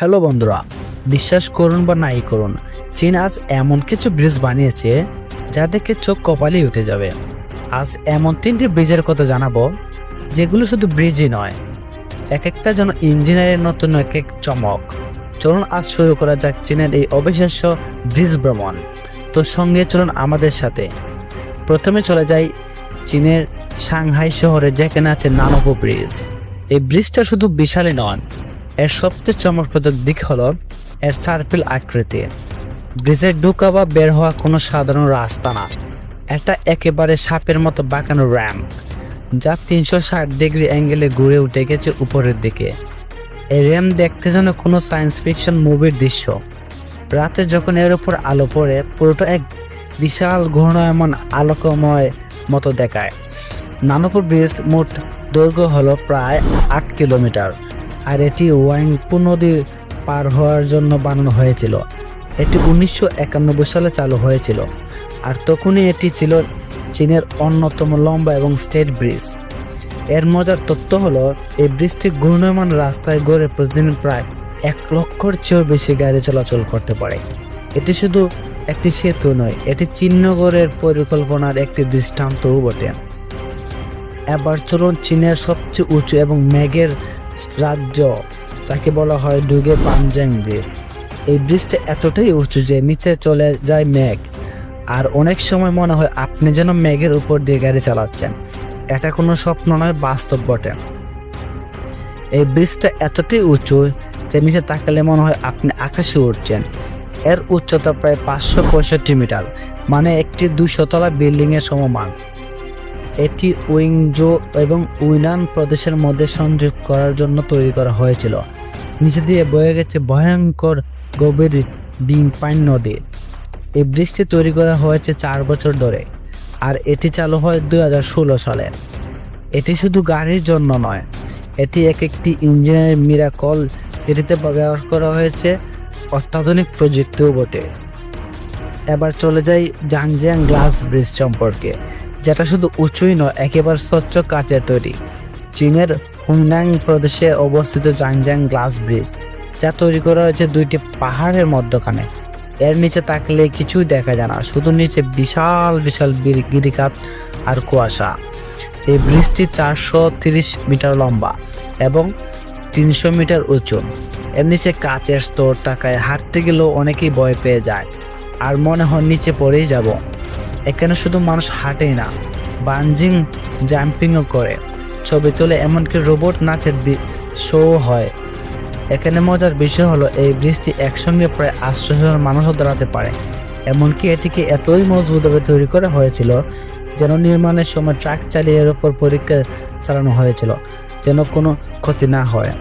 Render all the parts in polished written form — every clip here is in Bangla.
হ্যালো বন্ধুরা, বিশ্বাস করুন বা নাই করুন, চীন আজ এমন কিছু ব্রিজ বানিয়েছে যা দেখে চোখ কপালেই উঠে যাবে। আজ এমন 3টি ব্রিজের কথা জানাবো যেগুলো শুধু ব্রিজই নয়, এক একটা যেন ইঞ্জিনিয়ারের নতুন এক এক চমক। চলুন আজ শুরু করা যাক চীনের এই অবিশ্বাস্য ব্রিজ ভ্রমণ। তো সঙ্গে চলুন আমাদের সাথে। প্রথমে চলে যাই চীনের সাংহাই শহরে, যেখানে আছে নানপো ব্রিজ। এই ব্রিজটা শুধু বিশালই নয়, এর সবচেয়ে চমকপ্রদ দিক হলো এর সার্কেল আকৃতি। ব্রিজের ঢোকা বা বের হওয়া কোনো সাধারণ রাস্তা না, এটা একেবারে সাপের মতো বাঁকানো র্যাম্প, যা 360 ডিগ্রি অ্যাঙ্গেলে ঘুরে উঠে গেছে উপরের দিকে। এই র্যাম্প দেখতে যেন কোনো সায়েন্স ফিকশন মুভির দৃশ্য। রাতে যখন এর উপর আলো পড়ে, পুরোটা এক বিশাল ঘূর্ণায়মান আলোকময় মতো দেখায়। নানপো ব্রিজ মোট দৈর্ঘ্য হলো প্রায় 8 কিলোমিটার, আর এটি ওয়াংপু নদী পার হওয়ার জন্য বানানো হয়েছিল। এটি 1991 সালে চালু হয়েছিল, আর তখনই এটি ছিল চীনের অন্যতম লম্বা এবং স্টেট ব্রিজ। এর মজার তথ্য হলো, এই ব্রিজটি ঘূর্ণায়মান রাস্তায় গড়ে প্রতিদিন প্রায় 1 লক্ষর চেয়েও বেশি গাড়ি চলাচল করতে পারে। এটি শুধু একটি সেতু নয়, এটি চীন নগরের পরিকল্পনার একটি দৃষ্টান্তও বটে। এবার চলুন চীনের সবচেয়ে উঁচু এবং মেঘের রাজ্য, যাকে বলা হয় ডুগে পাঞ্জাং ব্রিজ। এই ব্রিজটা এতটাই উঁচু যে নিচে চলে যায় মেঘ, আর অনেক সময় মনে হয় আপনি যেন মেঘের উপর দিয়ে গাড়ি চালাচ্ছেন। এটা কোনো স্বপ্ন নয়, বাস্তব বটে। এই ব্রিজটা এতটাই উঁচু যে নিচে তাকালে মনে হয় আপনি আকাশে উঠছেন। এর উচ্চতা প্রায় 565 মিটার, মানে একটি 200 তলা বিল্ডিং এর সমমান। এটি উইংজো এবং উইনান প্রদেশের মধ্যে সংযোগ করার জন্য তৈরি করা হয়েছিল। নিচে দিয়ে বয়ে গেছে ভয়ঙ্কর গভীর বিংপাইন নদী। এই ব্রিজটি তৈরি করা হয়েছে 4 বছর ধরে, আর এটি চালু হয় 2016 সালে। এটি শুধু গাড়ির জন্য নয়, এটি একটি ইঞ্জিনিয়ারিং মিরাকল, যেটিতে ব্যবহার করা হয়েছে অত্যাধুনিক প্রযুক্তিও বটে। এবার চলে যাই জাংজিয়াং গ্লাস ব্রিজ সম্পর্কে, যেটা শুধু উঁচুই নয়, একেবারে স্বচ্ছ কাচের তৈরি। চীনের হুনাং প্রদেশে অবস্থিত জাংজিয়াং গ্লাস ব্রিজ, যা তৈরি করা হয়েছে 2টি পাহাড়ের মধ্যখানে। এর নিচে তাকলে কিছুই দেখা যায় না, শুধু নিচে বিশাল বিশাল গিরিখাত আর কুয়াশা। এই ব্রিজটি 430 মিটার লম্বা এবং 300 মিটার উঁচু। এর নিচে কাচের স্তর টাকায় হাঁটতে গেলেও অনেকেই ভয় পেয়ে যায়, আর মনে হয় নিচে পড়েই যাব। এখানে শুধু মানুষ হাঁটেই না, বানজিং জাম্পিংও করে, ছবি তোলে, এমনকি রোবট নাচের শো হয়। এখানে মজার বিষয় হলো, এই ব্রিজটি একসঙ্গে প্রায় 800 জন মানুষও দাঁড়াতে পারে। এমনকি এটিকে এতই মজবুতভাবে তৈরি করা হয়েছিল যেন নির্মাণের সময় ট্রাক চালিয়ে এর উপর পরীক্ষা চালানো হয়েছিল, যেন কোনো ক্ষতি না হয়।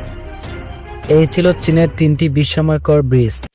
এই ছিল চীনের 3টি বিস্ময়কর ব্রিজ।